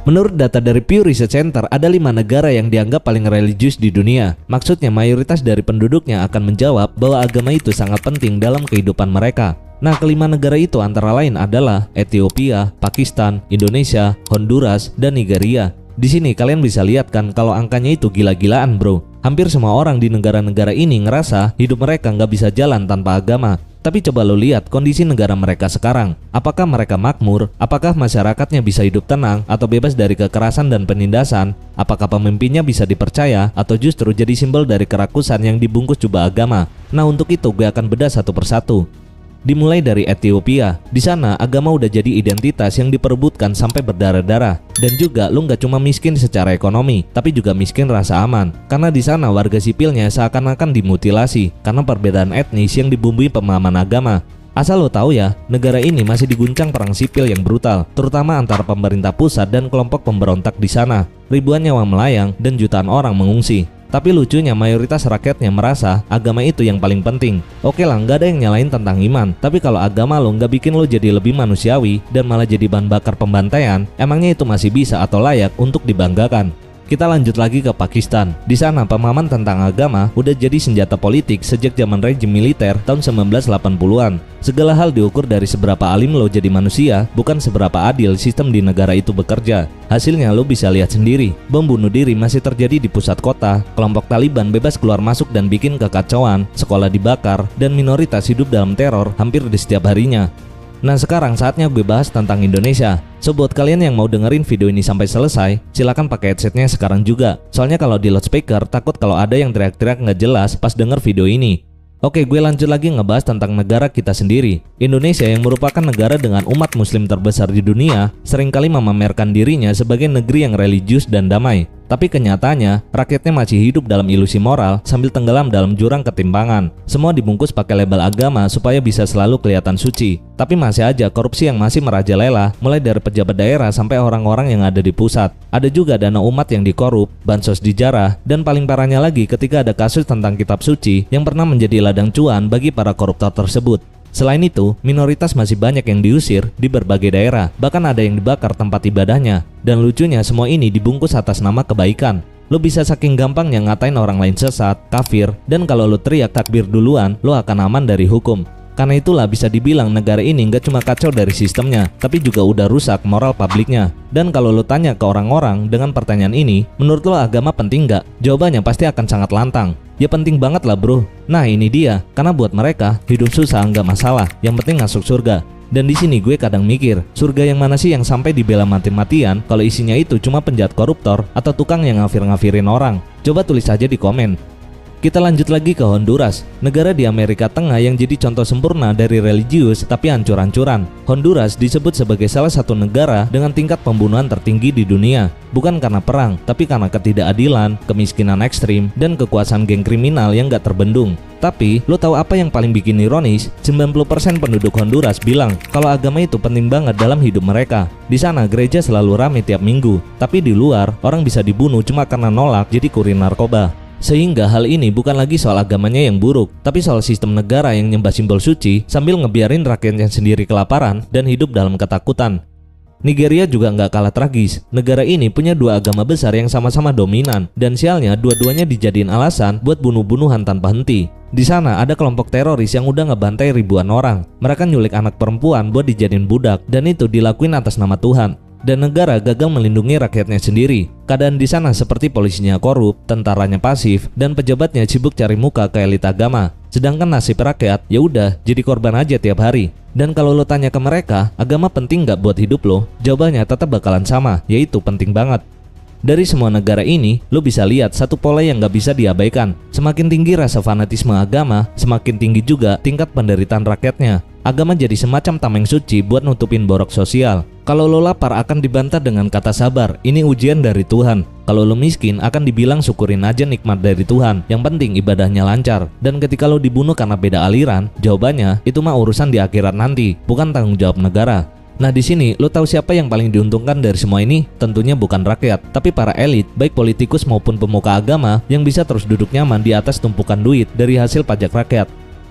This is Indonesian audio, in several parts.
Menurut data dari Pew Research Center, ada 5 negara yang dianggap paling religius di dunia. Maksudnya mayoritas dari penduduknya akan menjawab bahwa agama itu sangat penting dalam kehidupan mereka. Nah, kelima negara itu antara lain adalah Ethiopia, Pakistan, Indonesia, Honduras, dan Nigeria. Di sini kalian bisa lihat kan kalau angkanya itu gila-gilaan, bro. Hampir semua orang di negara-negara ini ngerasa hidup mereka nggak bisa jalan tanpa agama. Tapi coba lo lihat kondisi negara mereka sekarang. Apakah mereka makmur? Apakah masyarakatnya bisa hidup tenang atau bebas dari kekerasan dan penindasan? Apakah pemimpinnya bisa dipercaya atau justru jadi simbol dari kerakusan yang dibungkus jubah agama? Nah, untuk itu gue akan bedah satu persatu. Dimulai dari Ethiopia. Di sana agama udah jadi identitas yang diperebutkan sampai berdarah-darah. Dan juga lu nggak cuma miskin secara ekonomi, tapi juga miskin rasa aman. Karena di sana warga sipilnya seakan-akan dimutilasi karena perbedaan etnis yang dibumbui pemahaman agama. Asal lo tahu ya, negara ini masih diguncang perang sipil yang brutal, terutama antara pemerintah pusat dan kelompok pemberontak di sana. Ribuan nyawa melayang dan jutaan orang mengungsi. Tapi lucunya mayoritas rakyatnya merasa agama itu yang paling penting. Oke lah, nggak ada yang nyalain tentang iman. Tapi kalau agama lo nggak bikin lo jadi lebih manusiawi dan malah jadi bahan bakar pembantaian, emangnya itu masih bisa atau layak untuk dibanggakan? Kita lanjut lagi ke Pakistan. Di sana pemahaman tentang agama udah jadi senjata politik sejak zaman rejim militer tahun 1980-an. Segala hal diukur dari seberapa alim lo jadi manusia, bukan seberapa adil sistem di negara itu bekerja. Hasilnya lo bisa lihat sendiri. Bom bunuh diri masih terjadi di pusat kota, kelompok Taliban bebas keluar masuk dan bikin kekacauan, sekolah dibakar, dan minoritas hidup dalam teror hampir di setiap harinya. Nah, sekarang saatnya gue bahas tentang Indonesia. So, buat kalian yang mau dengerin video ini sampai selesai, silakan pakai headsetnya sekarang juga. Soalnya kalau di loudspeaker, takut kalau ada yang teriak-teriak nggak jelas pas denger video ini. Oke, gue lanjut lagi ngebahas tentang negara kita sendiri. Indonesia yang merupakan negara dengan umat muslim terbesar di dunia, seringkali memamerkan dirinya sebagai negeri yang religius dan damai. Tapi kenyataannya, rakyatnya masih hidup dalam ilusi moral sambil tenggelam dalam jurang ketimpangan. Semua dibungkus pakai label agama supaya bisa selalu kelihatan suci. Tapi masih aja korupsi yang masih merajalela, mulai dari pejabat daerah sampai orang-orang yang ada di pusat. Ada juga dana umat yang dikorup, bansos dijarah, dan paling parahnya lagi ketika ada kasus tentang kitab suci yang pernah menjadi ladang cuan bagi para koruptor tersebut. Selain itu, minoritas masih banyak yang diusir di berbagai daerah, bahkan ada yang dibakar tempat ibadahnya. Dan lucunya semua ini dibungkus atas nama kebaikan. Lo bisa saking gampangnya ngatain orang lain sesat, kafir, dan kalau lo teriak takbir duluan, lo akan aman dari hukum. Karena itulah bisa dibilang negara ini nggak cuma kacau dari sistemnya, tapi juga udah rusak moral publiknya. Dan kalau lo tanya ke orang-orang dengan pertanyaan ini, menurut lo agama penting nggak? Jawabannya pasti akan sangat lantang. Ya penting banget lah bro. Nah ini dia, karena buat mereka hidup susah nggak masalah, yang penting masuk surga. Dan di sini gue kadang mikir, surga yang mana sih yang sampai dibela mati-matian kalau isinya itu cuma penjahat koruptor atau tukang yang ngafir-ngafirin orang? Coba tulis aja di komen. Kita lanjut lagi ke Honduras, negara di Amerika Tengah yang jadi contoh sempurna dari religius tapi hancur-hancuran. Honduras disebut sebagai salah satu negara dengan tingkat pembunuhan tertinggi di dunia. Bukan karena perang, tapi karena ketidakadilan, kemiskinan ekstrim, dan kekuasaan geng kriminal yang gak terbendung. Tapi, lo tahu apa yang paling bikin ironis? 90% penduduk Honduras bilang kalau agama itu penting banget dalam hidup mereka. Di sana gereja selalu ramai tiap minggu, tapi di luar orang bisa dibunuh cuma karena nolak jadi kurir narkoba. Sehingga hal ini bukan lagi soal agamanya yang buruk, tapi soal sistem negara yang nyembah simbol suci sambil ngebiarin rakyatnya sendiri kelaparan dan hidup dalam ketakutan. Nigeria juga nggak kalah tragis. Negara ini punya dua agama besar yang sama-sama dominan, dan sialnya dua-duanya dijadiin alasan buat bunuh-bunuhan tanpa henti. Di sana ada kelompok teroris yang udah ngebantai ribuan orang. Mereka nyulik anak perempuan buat dijadiin budak, dan itu dilakuin atas nama Tuhan. Dan negara gagal melindungi rakyatnya sendiri. Keadaan di sana seperti polisinya korup, tentaranya pasif, dan pejabatnya sibuk cari muka ke elit agama. Sedangkan nasib rakyat ya udah jadi korban aja tiap hari. Dan kalau lo tanya ke mereka, agama penting nggak buat hidup lo? Jawabannya tetap bakalan sama, yaitu penting banget. Dari semua negara ini, lo bisa lihat satu pola yang nggak bisa diabaikan. Semakin tinggi rasa fanatisme agama, semakin tinggi juga tingkat penderitaan rakyatnya. Agama jadi semacam tameng suci buat nutupin borok sosial. Kalau lo lapar akan dibantah dengan kata sabar, ini ujian dari Tuhan. Kalau lo miskin akan dibilang syukurin aja nikmat dari Tuhan, yang penting ibadahnya lancar. Dan ketika lo dibunuh karena beda aliran, jawabannya itu mah urusan di akhirat nanti, bukan tanggung jawab negara. Nah di sini lo tahu siapa yang paling diuntungkan dari semua ini? Tentunya bukan rakyat, tapi para elit, baik politikus maupun pemuka agama yang bisa terus duduk nyaman di atas tumpukan duit dari hasil pajak rakyat.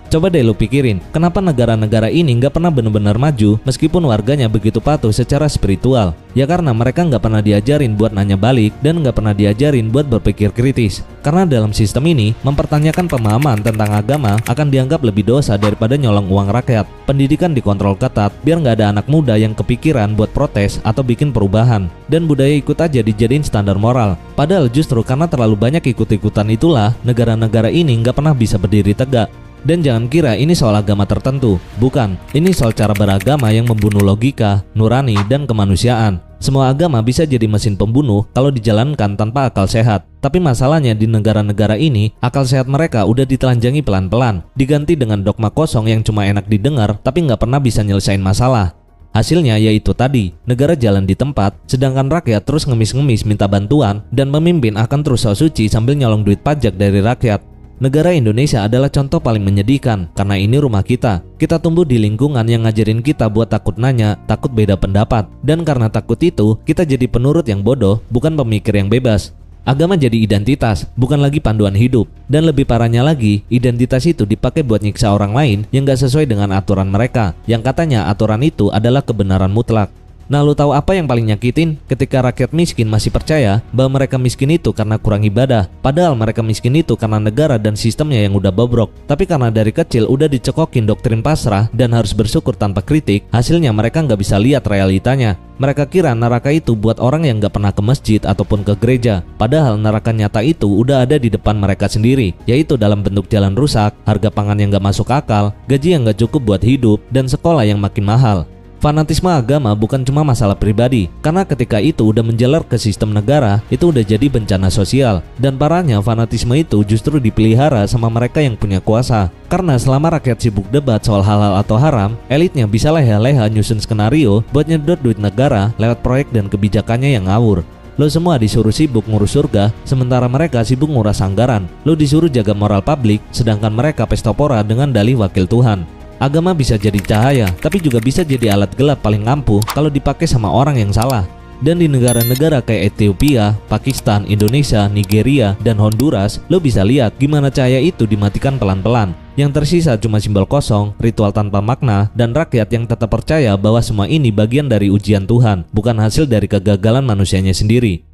Coba deh lu pikirin, kenapa negara-negara ini nggak pernah benar-benar maju meskipun warganya begitu patuh secara spiritual? Ya karena mereka nggak pernah diajarin buat nanya balik dan nggak pernah diajarin buat berpikir kritis. Karena dalam sistem ini, mempertanyakan pemahaman tentang agama akan dianggap lebih dosa daripada nyolong uang rakyat. Pendidikan dikontrol ketat biar nggak ada anak muda yang kepikiran buat protes atau bikin perubahan. Dan budaya ikut aja dijadiin standar moral. Padahal justru karena terlalu banyak ikut-ikutan itulah negara-negara ini nggak pernah bisa berdiri tegak. Dan jangan kira ini soal agama tertentu, bukan. Ini soal cara beragama yang membunuh logika, nurani, dan kemanusiaan. Semua agama bisa jadi mesin pembunuh kalau dijalankan tanpa akal sehat. Tapi masalahnya di negara-negara ini, akal sehat mereka udah ditelanjangi pelan-pelan, diganti dengan dogma kosong yang cuma enak didengar tapi nggak pernah bisa nyelesain masalah. Hasilnya yaitu tadi, negara jalan di tempat, sedangkan rakyat terus ngemis-ngemis minta bantuan, dan pemimpin akan terus so suci sambil nyolong duit pajak dari rakyat. Negara Indonesia adalah contoh paling menyedihkan karena ini rumah kita. Kita tumbuh di lingkungan yang ngajarin kita buat takut nanya, takut beda pendapat. Dan karena takut itu, kita jadi penurut yang bodoh, bukan pemikir yang bebas. Agama jadi identitas, bukan lagi panduan hidup. Dan lebih parahnya lagi, identitas itu dipakai buat nyiksa orang lain yang gak sesuai dengan aturan mereka, yang katanya aturan itu adalah kebenaran mutlak. Nah, lu tahu apa yang paling nyakitin? Ketika rakyat miskin masih percaya bahwa mereka miskin itu karena kurang ibadah, padahal mereka miskin itu karena negara dan sistemnya yang udah bobrok. Tapi karena dari kecil udah dicekokin doktrin pasrah dan harus bersyukur tanpa kritik, hasilnya mereka nggak bisa lihat realitanya. Mereka kira neraka itu buat orang yang nggak pernah ke masjid ataupun ke gereja, padahal neraka nyata itu udah ada di depan mereka sendiri, yaitu dalam bentuk jalan rusak, harga pangan yang nggak masuk akal, gaji yang nggak cukup buat hidup, dan sekolah yang makin mahal. Fanatisme agama bukan cuma masalah pribadi, karena ketika itu udah menjalar ke sistem negara, itu udah jadi bencana sosial. Dan parahnya fanatisme itu justru dipelihara sama mereka yang punya kuasa. Karena selama rakyat sibuk debat soal halal atau haram, elitnya bisa leha-leha nyusun skenario buat nyedot duit negara lewat proyek dan kebijakannya yang ngawur. Lo semua disuruh sibuk ngurus surga, sementara mereka sibuk nguras anggaran. Lo disuruh jaga moral publik, sedangkan mereka pesta pora dengan dalih wakil Tuhan. Agama bisa jadi cahaya, tapi juga bisa jadi alat gelap paling ampuh kalau dipakai sama orang yang salah. Dan di negara-negara kayak Ethiopia, Pakistan, Indonesia, Nigeria, dan Honduras, lo bisa lihat gimana cahaya itu dimatikan pelan-pelan. Yang tersisa cuma simbol kosong, ritual tanpa makna, dan rakyat yang tetap percaya bahwa semua ini bagian dari ujian Tuhan, bukan hasil dari kegagalan manusianya sendiri.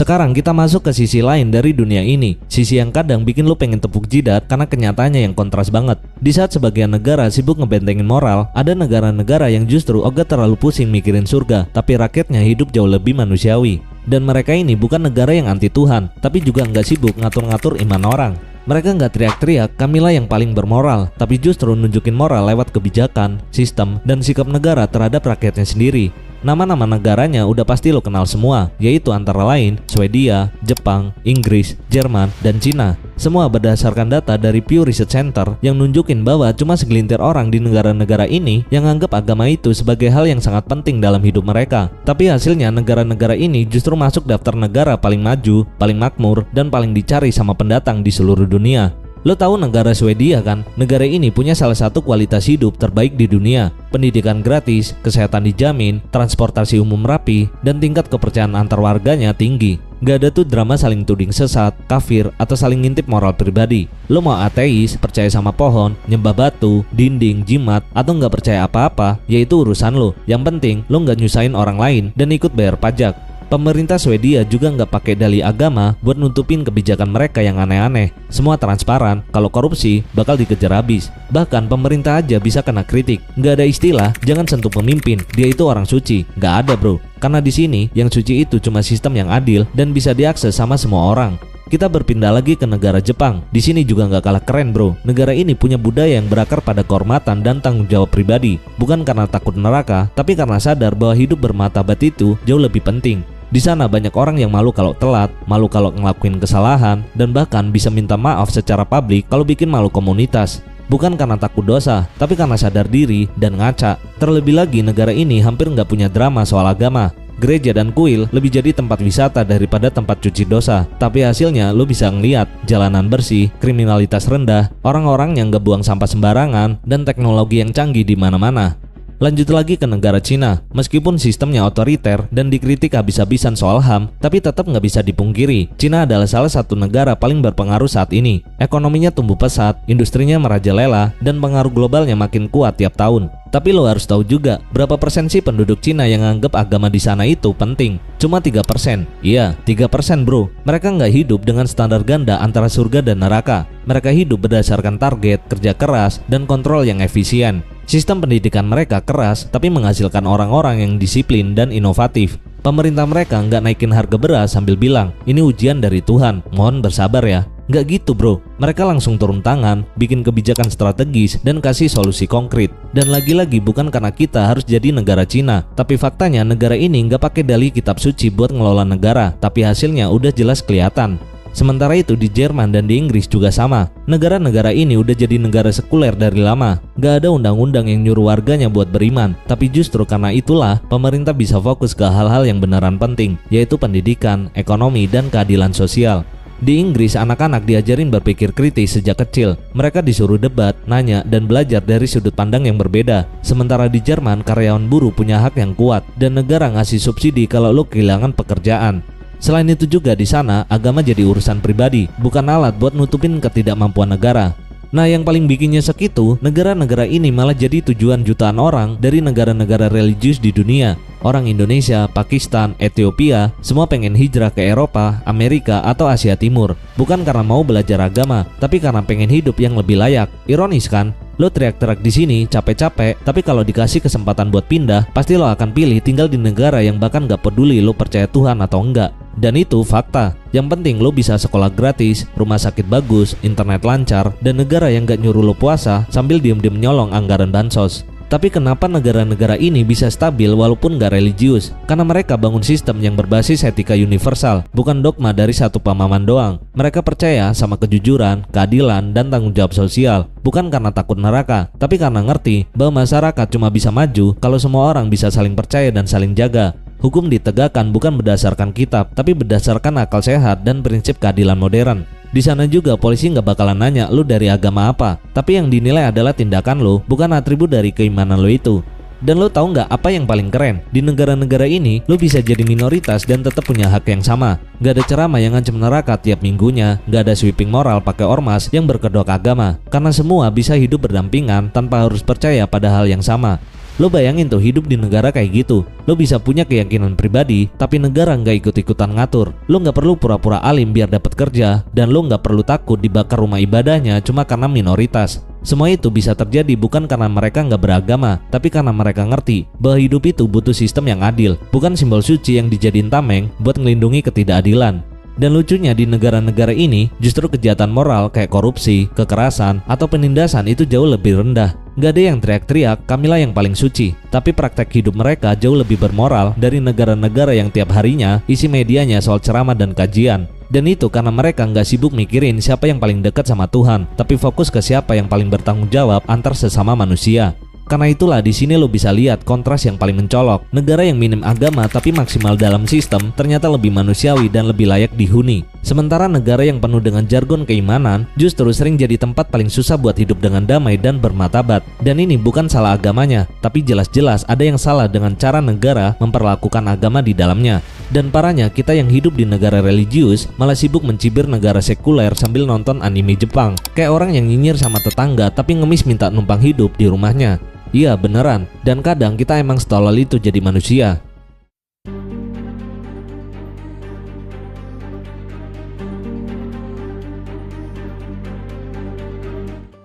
Sekarang kita masuk ke sisi lain dari dunia ini, sisi yang kadang bikin lo pengen tepuk jidat karena kenyataannya yang kontras banget. Di saat sebagian negara sibuk ngebentengin moral, ada negara-negara yang justru ogah terlalu pusing mikirin surga, tapi rakyatnya hidup jauh lebih manusiawi. Dan mereka ini bukan negara yang anti Tuhan, tapi juga nggak sibuk ngatur-ngatur iman orang. Mereka nggak teriak-teriak, kamilah yang paling bermoral, tapi justru nunjukin moral lewat kebijakan, sistem, dan sikap negara terhadap rakyatnya sendiri. Nama-nama negaranya udah pasti lo kenal semua, yaitu antara lain Swedia, Jepang, Inggris, Jerman, dan Cina. Semua berdasarkan data dari Pew Research Center yang nunjukin bahwa cuma segelintir orang di negara-negara ini yang anggap agama itu sebagai hal yang sangat penting dalam hidup mereka. Tapi hasilnya negara-negara ini justru masuk daftar negara paling maju, paling makmur, dan paling dicari sama pendatang di seluruh dunia. Lo tahu negara Swedia kan? Negara ini punya salah satu kualitas hidup terbaik di dunia. Pendidikan gratis, kesehatan dijamin, transportasi umum rapi, dan tingkat kepercayaan antar warganya tinggi. Gak ada tuh drama saling tuding sesat, kafir, atau saling ngintip moral pribadi. Lo mau ateis, percaya sama pohon, nyembah batu, dinding, jimat, atau gak percaya apa-apa, yaitu urusan lo. Yang penting, lo gak nyusahin orang lain dan ikut bayar pajak. Pemerintah Swedia juga nggak pakai dalih agama buat nutupin kebijakan mereka yang aneh-aneh. Semua transparan, kalau korupsi bakal dikejar habis. Bahkan pemerintah aja bisa kena kritik. Nggak ada istilah, jangan sentuh pemimpin, dia itu orang suci. Nggak ada bro, karena di sini yang suci itu cuma sistem yang adil dan bisa diakses sama semua orang. Kita berpindah lagi ke negara Jepang. Di sini juga nggak kalah keren bro. Negara ini punya budaya yang berakar pada kehormatan dan tanggung jawab pribadi. Bukan karena takut neraka, tapi karena sadar bahwa hidup bermartabat itu jauh lebih penting. Di sana banyak orang yang malu kalau telat, malu kalau ngelakuin kesalahan, dan bahkan bisa minta maaf secara publik kalau bikin malu komunitas. Bukan karena takut dosa, tapi karena sadar diri dan ngaca. Terlebih lagi negara ini hampir nggak punya drama soal agama. Gereja dan kuil lebih jadi tempat wisata daripada tempat cuci dosa. Tapi hasilnya lo bisa ngeliat jalanan bersih, kriminalitas rendah, orang-orang yang nggak buang sampah sembarangan, dan teknologi yang canggih di mana-mana. Lanjut lagi ke negara Cina, meskipun sistemnya otoriter dan dikritik habis-habisan soal HAM, tapi tetap nggak bisa dipungkiri, Cina adalah salah satu negara paling berpengaruh saat ini. Ekonominya tumbuh pesat, industrinya merajalela, dan pengaruh globalnya makin kuat tiap tahun. Tapi lo harus tahu juga, berapa persen sih penduduk Cina yang anggap agama di sana itu penting? Cuma 3%. Iya, 3% bro. Mereka nggak hidup dengan standar ganda antara surga dan neraka. Mereka hidup berdasarkan target, kerja keras, dan kontrol yang efisien. Sistem pendidikan mereka keras, tapi menghasilkan orang-orang yang disiplin dan inovatif. Pemerintah mereka nggak naikin harga beras sambil bilang, ini ujian dari Tuhan, mohon bersabar ya. Nggak gitu bro, mereka langsung turun tangan, bikin kebijakan strategis, dan kasih solusi konkret. Dan lagi-lagi bukan karena kita harus jadi negara Cina, tapi faktanya negara ini nggak pakai dalih kitab suci buat ngelola negara, tapi hasilnya udah jelas kelihatan. Sementara itu di Jerman dan di Inggris juga sama. Negara-negara ini udah jadi negara sekuler dari lama. Gak ada undang-undang yang nyuruh warganya buat beriman. Tapi justru karena itulah pemerintah bisa fokus ke hal-hal yang beneran penting, yaitu pendidikan, ekonomi, dan keadilan sosial. Di Inggris, anak-anak diajarin berpikir kritis sejak kecil. Mereka disuruh debat, nanya, dan belajar dari sudut pandang yang berbeda. Sementara di Jerman, karyawan buruh punya hak yang kuat, dan negara ngasih subsidi kalau lo kehilangan pekerjaan. Selain itu juga di sana, agama jadi urusan pribadi, bukan alat buat nutupin ketidakmampuan negara. Nah, yang paling bikin nyesek itu, negara-negara ini malah jadi tujuan jutaan orang dari negara-negara religius di dunia. Orang Indonesia, Pakistan, Ethiopia, semua pengen hijrah ke Eropa, Amerika, atau Asia Timur. Bukan karena mau belajar agama, tapi karena pengen hidup yang lebih layak. Ironis kan? Lo teriak-teriak di sini capek-capek, tapi kalau dikasih kesempatan buat pindah, pasti lo akan pilih tinggal di negara yang bahkan gak peduli lo percaya Tuhan atau enggak. Dan itu fakta. Yang penting lo bisa sekolah gratis, rumah sakit bagus, internet lancar, dan negara yang gak nyuruh lo puasa sambil diem-diem nyolong anggaran bansos. Tapi kenapa negara-negara ini bisa stabil walaupun gak religius? Karena mereka bangun sistem yang berbasis etika universal, bukan dogma dari satu pemahaman doang. Mereka percaya sama kejujuran, keadilan, dan tanggung jawab sosial. Bukan karena takut neraka, tapi karena ngerti bahwa masyarakat cuma bisa maju kalau semua orang bisa saling percaya dan saling jaga. Hukum ditegakkan bukan berdasarkan kitab, tapi berdasarkan akal sehat dan prinsip keadilan modern. Di sana juga polisi nggak bakalan nanya lu dari agama apa, tapi yang dinilai adalah tindakan lu, bukan atribut dari keimanan lu itu. Dan lu tahu nggak apa yang paling keren? Di negara-negara ini, lu bisa jadi minoritas dan tetap punya hak yang sama. Nggak ada ceramah yang ngancam neraka tiap minggunya, nggak ada sweeping moral pakai ormas yang berkedok agama. Karena semua bisa hidup berdampingan tanpa harus percaya pada hal yang sama. Lo bayangin tuh hidup di negara kayak gitu. Lo bisa punya keyakinan pribadi, tapi negara nggak ikut-ikutan ngatur. Lo nggak perlu pura-pura alim biar dapat kerja, dan lo nggak perlu takut dibakar rumah ibadahnya cuma karena minoritas. Semua itu bisa terjadi bukan karena mereka nggak beragama, tapi karena mereka ngerti bahwa hidup itu butuh sistem yang adil, bukan simbol suci yang dijadiin tameng buat ngelindungi ketidakadilan. Dan lucunya di negara-negara ini, justru kejahatan moral kayak korupsi, kekerasan, atau penindasan itu jauh lebih rendah. Gak ada yang teriak-teriak, kamilah yang paling suci. Tapi praktek hidup mereka jauh lebih bermoral dari negara-negara yang tiap harinya isi medianya soal ceramah dan kajian. Dan itu karena mereka nggak sibuk mikirin siapa yang paling dekat sama Tuhan, tapi fokus ke siapa yang paling bertanggung jawab antar sesama manusia. Karena itulah di sini lo bisa lihat kontras yang paling mencolok. Negara yang minim agama tapi maksimal dalam sistem ternyata lebih manusiawi dan lebih layak dihuni. Sementara negara yang penuh dengan jargon keimanan justru sering jadi tempat paling susah buat hidup dengan damai dan bermartabat. Dan ini bukan salah agamanya, tapi jelas-jelas ada yang salah dengan cara negara memperlakukan agama di dalamnya. Dan parahnya kita yang hidup di negara religius malah sibuk mencibir negara sekuler sambil nonton anime Jepang. Kayak orang yang nyinyir sama tetangga tapi ngemis minta numpang hidup di rumahnya. Iya beneran, dan kadang kita emang setolol itu jadi manusia.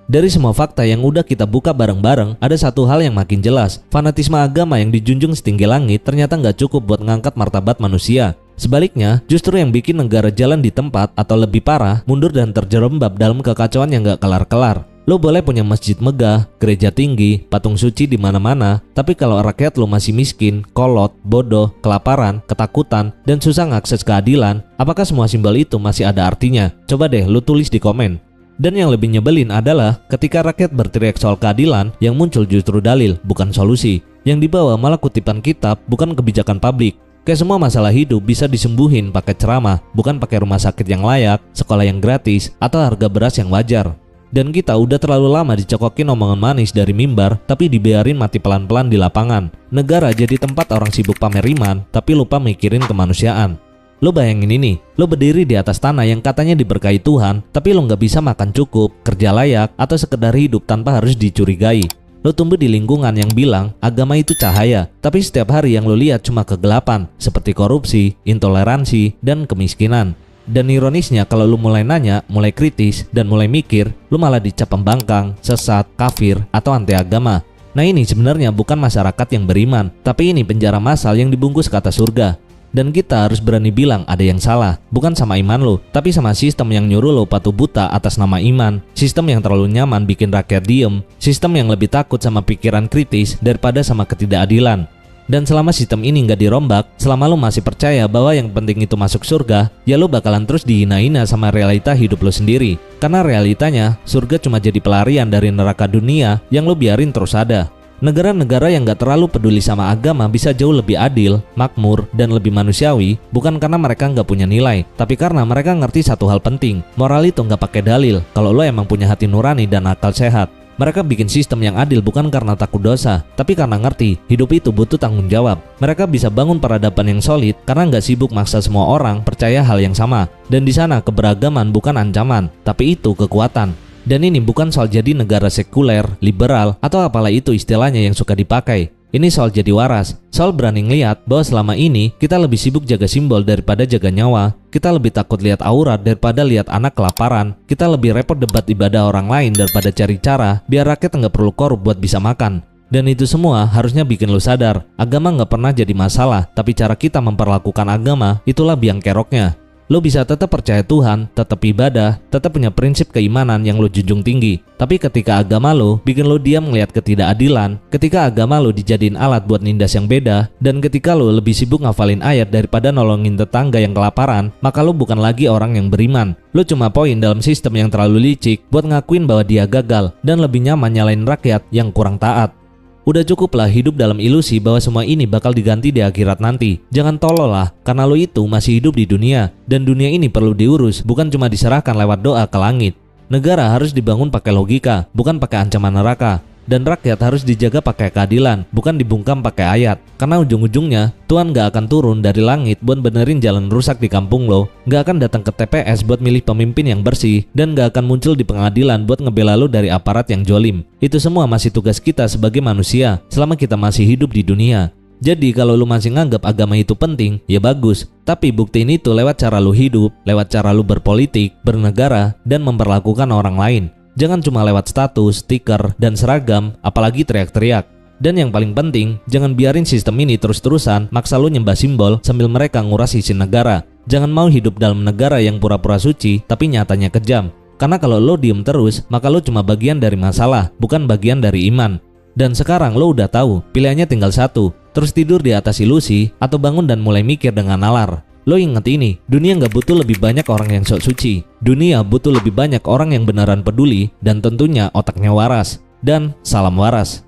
Dari semua fakta yang udah kita buka bareng-bareng, ada satu hal yang makin jelas. Fanatisme agama yang dijunjung setinggi langit ternyata nggak cukup buat ngangkat martabat manusia. Sebaliknya, justru yang bikin negara jalan di tempat atau lebih parah, mundur dan terjerembab dalam kekacauan yang nggak kelar-kelar. Lo boleh punya masjid megah, gereja tinggi, patung suci di mana-mana, tapi kalau rakyat lo masih miskin, kolot, bodoh, kelaparan, ketakutan, dan susah ngakses keadilan, apakah semua simbol itu masih ada artinya? Coba deh lo tulis di komen. Dan yang lebih nyebelin adalah ketika rakyat berteriak soal keadilan, yang muncul justru dalil, bukan solusi. Yang dibawa malah kutipan kitab, bukan kebijakan publik. Kayak semua masalah hidup bisa disembuhin pakai ceramah, bukan pakai rumah sakit yang layak, sekolah yang gratis, atau harga beras yang wajar. Dan kita udah terlalu lama dicokokin omongan manis dari mimbar, tapi dibiarin mati pelan-pelan di lapangan. Negara jadi tempat orang sibuk pamer iman, tapi lupa mikirin kemanusiaan. Lo bayangin ini, lo berdiri di atas tanah yang katanya diberkahi Tuhan, tapi lo nggak bisa makan cukup, kerja layak, atau sekedar hidup tanpa harus dicurigai. Lo tumbuh di lingkungan yang bilang agama itu cahaya, tapi setiap hari yang lo lihat cuma kegelapan, seperti korupsi, intoleransi, dan kemiskinan. Dan ironisnya kalau lu mulai nanya, mulai kritis, dan mulai mikir, lu malah dicap pembangkang, sesat, kafir, atau anti agama. Nah ini sebenarnya bukan masyarakat yang beriman, tapi ini penjara massal yang dibungkus kata surga. Dan kita harus berani bilang ada yang salah, bukan sama iman lo, tapi sama sistem yang nyuruh lo patuh buta atas nama iman, sistem yang terlalu nyaman bikin rakyat diem, sistem yang lebih takut sama pikiran kritis daripada sama ketidakadilan. Dan selama sistem ini nggak dirombak, selama lo masih percaya bahwa yang penting itu masuk surga, ya lo bakalan terus dihina-hina sama realita hidup lo sendiri. Karena realitanya, surga cuma jadi pelarian dari neraka dunia yang lo biarin terus ada. Negara-negara yang nggak terlalu peduli sama agama bisa jauh lebih adil, makmur, dan lebih manusiawi, bukan karena mereka nggak punya nilai, tapi karena mereka ngerti satu hal penting, moral itu nggak pakai dalil, kalau lo emang punya hati nurani dan akal sehat. Mereka bikin sistem yang adil bukan karena takut dosa, tapi karena ngerti hidup itu butuh tanggung jawab. Mereka bisa bangun peradaban yang solid karena nggak sibuk maksa semua orang percaya hal yang sama. Dan di sana keberagaman bukan ancaman, tapi itu kekuatan. Dan ini bukan soal jadi negara sekuler, liberal, atau apalah itu istilahnya yang suka dipakai. Ini soal jadi waras, soal berani ngeliat bahwa selama ini kita lebih sibuk jaga simbol daripada jaga nyawa. Kita lebih takut lihat aurat daripada lihat anak kelaparan. Kita lebih repot debat ibadah orang lain daripada cari cara biar rakyat nggak perlu korup buat bisa makan. Dan itu semua harusnya bikin lo sadar, agama nggak pernah jadi masalah, tapi cara kita memperlakukan agama itulah biang keroknya. Lo bisa tetap percaya Tuhan, tetap ibadah, tetap punya prinsip keimanan yang lo junjung tinggi. Tapi ketika agama lo bikin lo diam ngelihat ketidakadilan, ketika agama lo dijadiin alat buat nindas yang beda, dan ketika lo lebih sibuk ngafalin ayat daripada nolongin tetangga yang kelaparan, maka lo bukan lagi orang yang beriman. Lo cuma poin dalam sistem yang terlalu licik buat ngakuin bahwa dia gagal, dan lebih nyaman nyalain rakyat yang kurang taat. Udah cukuplah hidup dalam ilusi bahwa semua ini bakal diganti di akhirat nanti. Jangan tolol lah, karena lo itu masih hidup di dunia. Dan dunia ini perlu diurus, bukan cuma diserahkan lewat doa ke langit. Negara harus dibangun pakai logika, bukan pakai ancaman neraka. Dan rakyat harus dijaga pakai keadilan, bukan dibungkam pakai ayat. Karena ujung-ujungnya, Tuhan gak akan turun dari langit buat benerin jalan rusak di kampung lo. Gak akan datang ke TPS buat milih pemimpin yang bersih. Dan gak akan muncul di pengadilan buat ngebela lo dari aparat yang jolim. Itu semua masih tugas kita sebagai manusia, selama kita masih hidup di dunia. Jadi kalau lu masih nganggap agama itu penting, ya bagus. Tapi buktiin itu lewat cara lu hidup, lewat cara lu berpolitik, bernegara, dan memperlakukan orang lain. Jangan cuma lewat status, stiker, dan seragam, apalagi teriak-teriak. Dan yang paling penting, jangan biarin sistem ini terus-terusan maksa lu nyembah simbol sambil mereka nguras isi negara. Jangan mau hidup dalam negara yang pura-pura suci, tapi nyatanya kejam. Karena kalau lo diem terus, maka lo cuma bagian dari masalah, bukan bagian dari iman. Dan sekarang lo udah tahu, pilihannya tinggal satu, terus tidur di atas ilusi, atau bangun dan mulai mikir dengan nalar. Lo inget ini, dunia nggak butuh lebih banyak orang yang sok suci. Dunia butuh lebih banyak orang yang beneran peduli dan tentunya otaknya waras. Dan salam waras.